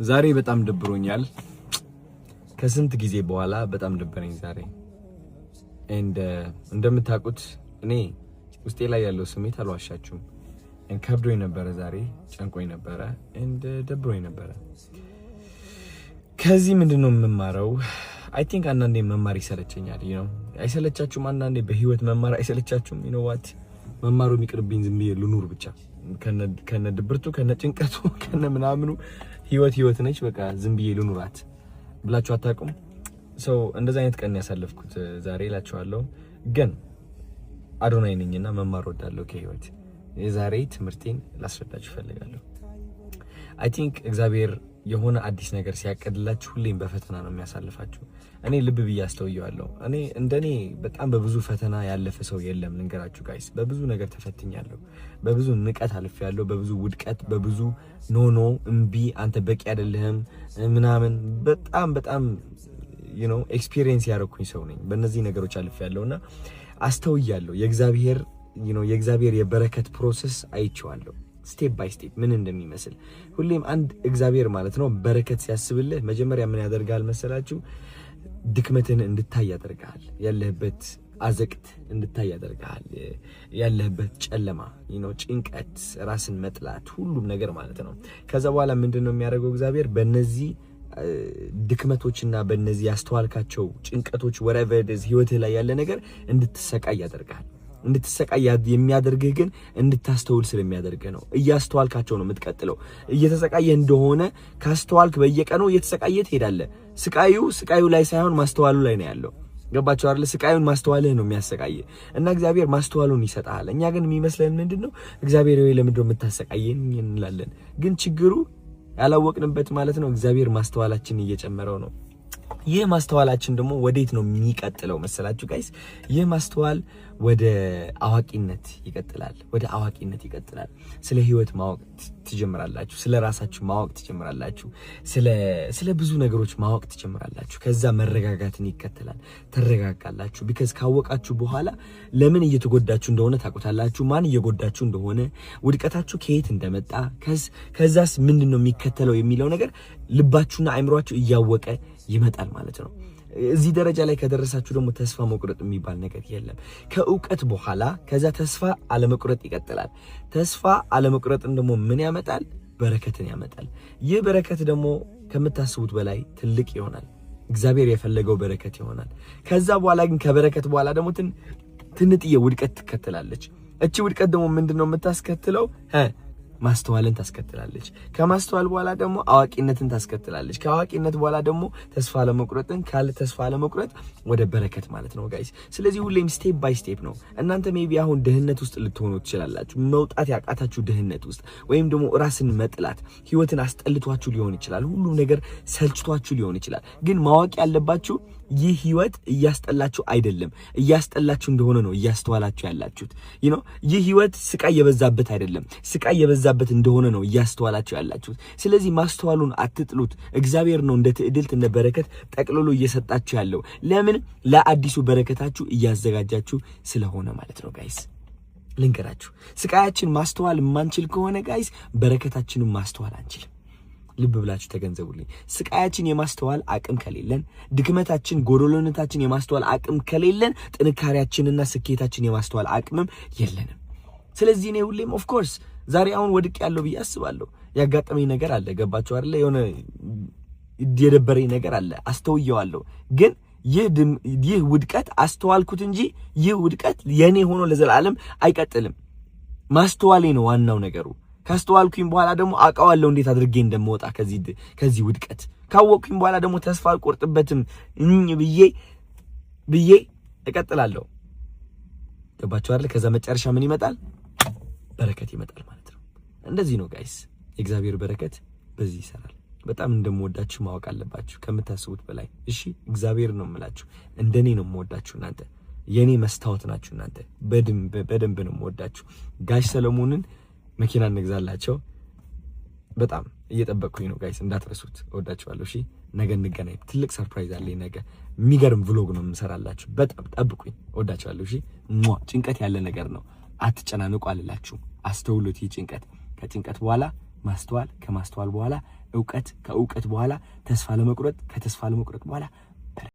ዛሬ በጣም ደብሮኛል። ከስንት ጊዜ በኋላ በጣም ደበረኝ ዛሬ። እንደምታውቁት እኔ ውስጤ ላይ ያለው ስሜት አልዋሻችሁም። ከብዶኝ ነበረ ዛሬ፣ ጨንቆኝ ነበረ፣ ደብሮኝ ነበረ። ከዚህ ምንድነው የምማረው? አይ ቲንክ አንዳንዴ መማር ይሰለቸኛል። አይሰለቻችሁም? አንዳንዴ በህይወት መማር አይሰለቻችሁም? ዋት መማሩ የሚቅርብኝ ዝም ብዬ ልኑር ብቻ ከነ ድብርቱ ከነ ጭንቀቱ ከነ ምናምኑ ህይወት ነች፣ በቃ ዝም ብዬ ልኑራት ብላችሁ አታውቁም? ሰው እንደዛ አይነት ቀን ያሳለፍኩት ዛሬ እላችኋለሁ። ግን አዶናይ ነኝና መማር ወዳለሁ ከህይወት። የዛሬ ትምህርቴን ላስረዳችሁ ፈልጋለሁ። አይ ቲንክ እግዚአብሔር የሆነ አዲስ ነገር ሲያቀድላችሁ ሁሌም በፈተና ነው የሚያሳልፋችሁ። እኔ ልብ ብዬ አስተውየዋለሁ። እኔ እንደኔ በጣም በብዙ ፈተና ያለፈ ሰው የለም። ልንገራችሁ ጋይስ፣ በብዙ ነገር ተፈትኛለሁ። በብዙ ንቀት አልፌያለሁ፣ በብዙ ውድቀት፣ በብዙ ኖ እምቢ፣ አንተ በቂ አይደለህም ምናምን በጣም ኤክስፒሪየንስ ያደረኩኝ ሰው ነኝ። በእነዚህ ነገሮች አልፌያለሁና አስተውያለሁ። የእግዚአብሔር የበረከት ፕሮሰስ አይቼዋለሁ። ስቴፕ ባይ ስቴፕ ምን እንደሚመስል ሁሌም አንድ እግዚአብሔር ማለት ነው በረከት ሲያስብልህ መጀመሪያ ምን ያደርጋል መሰላችሁ? ድክመትን እንድታይ ያደርጋል። ያለህበት አዘቅት እንድታይ ያደርጋል። ያለህበት ጨለማ፣ ጭንቀት፣ ራስን መጥላት፣ ሁሉም ነገር ማለት ነው። ከዛ በኋላ ምንድነው የሚያደርገው እግዚአብሔር? በእነዚህ ድክመቶችና በእነዚህ ያስተዋልካቸው ጭንቀቶች whatever it is ህይወትህ ላይ ያለ ነገር እንድትሰቃይ ያደርጋል። እንድትሰቃይ የሚያደርግህ ግን እንድታስተውል ስለሚያደርግህ ነው። እያስተዋልካቸው ነው የምትቀጥለው። እየተሰቃየህ እንደሆነ ካስተዋልክ በየቀኑ እየተሰቃየህ ትሄዳለህ። ስቃዩ ላይ ሳይሆን ማስተዋሉ ላይ ነው ያለው። ገባችሁ አይደል? ስቃዩን ማስተዋልህ ነው የሚያሰቃየህ እና እግዚአብሔር ማስተዋሉን ይሰጣል። እኛ ግን የሚመስለን ምንድነው? እግዚአብሔር ወይ ለምንድነው የምታሰቃየን እንላለን። ግን ችግሩ ያላወቅንበት ማለት ነው እግዚአብሔር ማስተዋላችን እየጨመረው ነው። ይህ ማስተዋላችን ደግሞ ወዴት ነው የሚቀጥለው መሰላችሁ ጋይስ? ይህ ማስተዋል ወደ አዋቂነት ይቀጥላል። ስለ ህይወት ማወቅ ትጀምራላችሁ። ስለ ራሳችሁ ማወቅ ትጀምራላችሁ። ስለ ብዙ ነገሮች ማወቅ ትጀምራላችሁ። ከዛ መረጋጋትን ይከተላል። ተረጋጋላችሁ። ቢካዝ ካወቃችሁ በኋላ ለምን እየተጎዳችሁ እንደሆነ ታውቁታላችሁ። ማን እየጎዳችሁ እንደሆነ፣ ውድቀታችሁ ከየት እንደመጣ፣ ከዛስ ምንድነው የሚከተለው የሚለው ነገር ልባችሁና አእምሯችሁ እያወቀ ይመጣል ማለት ነው። እዚህ ደረጃ ላይ ከደረሳችሁ ደግሞ ተስፋ መቁረጥ የሚባል ነገር የለም። ከእውቀት በኋላ ከዛ ተስፋ አለመቁረጥ ይቀጥላል። ተስፋ አለመቁረጥን ደግሞ ምን ያመጣል? በረከትን ያመጣል። ይህ በረከት ደግሞ ከምታስቡት በላይ ትልቅ ይሆናል። እግዚአብሔር የፈለገው በረከት ይሆናል። ከዛ በኋላ ግን ከበረከት በኋላ ደግሞ ትንጥዬ ውድቀት ትከተላለች። እቺ ውድቀት ደግሞ ምንድነው የምታስከትለው? ማስተዋልን ታስከትላለች። ከማስተዋል በኋላ ደግሞ አዋቂነትን ታስከትላለች። ከአዋቂነት በኋላ ደግሞ ተስፋ ለመቁረጥን፣ ካለ ተስፋ ለመቁረጥ ወደ በረከት ማለት ነው ጋይስ። ስለዚህ ሁሌም ስቴፕ ባይ ስቴፕ ነው። እናንተ ሜቢ አሁን ድህነት ውስጥ ልትሆኑ ትችላላችሁ። መውጣት ያቃታችሁ ድህነት ውስጥ፣ ወይም ደግሞ ራስን መጥላት፣ ህይወትን አስጠልቷችሁ ሊሆን ይችላል። ሁሉም ነገር ሰልችቷችሁ ሊሆን ይችላል። ግን ማወቅ ያለባችሁ ይህ ህይወት እያስጠላችሁ አይደለም። እያስጠላችሁ እንደሆነ ነው እያስተዋላችሁ ያላችሁት። ይህ ህይወት ስቃይ የበዛበት አይደለም። ስቃይ የበዛበት እንደሆነ ነው እያስተዋላችሁ ያላችሁት። ስለዚህ ማስተዋሉን አትጥሉት። እግዚአብሔር ነው እንደ ትዕድልት እንደ በረከት ጠቅልሎ እየሰጣችሁ ያለው። ለምን? ለአዲሱ በረከታችሁ እያዘጋጃችሁ ስለሆነ ማለት ነው ጋይስ። ልንገራችሁ፣ ስቃያችን ማስተዋል የማንችል ከሆነ ጋይስ በረከታችንን ማስተዋል አንችልም። ልብ ብላችሁ ተገንዘቡልኝ። ስቃያችን የማስተዋል አቅም ከሌለን፣ ድክመታችን ጎዶሎነታችን የማስተዋል አቅም ከሌለን፣ ጥንካሬያችንና ስኬታችን የማስተዋል አቅምም የለንም። ስለዚህ እኔ ሁሌም ኦፍ ኮርስ ዛሬ አሁን ወድቅ ያለው ብዬ አስባለሁ። ያጋጠመኝ ነገር አለ። ገባችሁ አይደለ? የሆነ የደበረኝ ነገር አለ። አስተውየዋለሁ። ግን ይህ ውድቀት አስተዋልኩት እንጂ ይህ ውድቀት የኔ ሆኖ ለዘላለም አይቀጥልም። ማስተዋሌ ነው ዋናው ነገሩ። ካስተዋልኩኝ በኋላ ደግሞ አውቃለሁ እንዴት አድርጌ እንደምወጣ ከዚህ ውድቀት። ካወቅኩኝ በኋላ ደግሞ ተስፋ አልቆርጥበትም ብዬ እቀጥላለሁ። ገባችሁ አይደል? ከዛ መጨረሻ ምን ይመጣል? በረከት ይመጣል ማለት ነው። እንደዚህ ነው ጋይስ። የእግዚአብሔር በረከት በዚህ ይሰራል። በጣም እንደምወዳችሁ ማወቅ አለባችሁ ከምታስቡት በላይ። እሺ፣ እግዚአብሔር ነው የምላችሁ። እንደኔ ነው የምወዳችሁ እናንተ። የኔ መስታወት ናችሁ እናንተ። በደንብ ነው የምወዳችሁ። ጋሽ ሰለሞንን መኪና እንግዛላቸው። በጣም እየጠበቅኩኝ ነው ጋይስ፣ እንዳትረሱት። እወዳችኋለሁ። እሺ፣ ነገ እንገናኝ። ትልቅ ሰርፕራይዝ አለኝ ነገ። የሚገርም ቭሎግ ነው የምሰራላችሁ። በጣም ጠብቁኝ። እወዳችኋለሁ። እሺ። ጭንቀት ያለ ነገር ነው፣ አትጨናነቁ አልላችሁም። አስተውሉት። ይህ ጭንቀት ከጭንቀት በኋላ ማስተዋል ከማስተዋል በኋላ እውቀት ከእውቀት በኋላ ተስፋ ለመቁረጥ ከተስፋ ለመቁረጥ በኋላ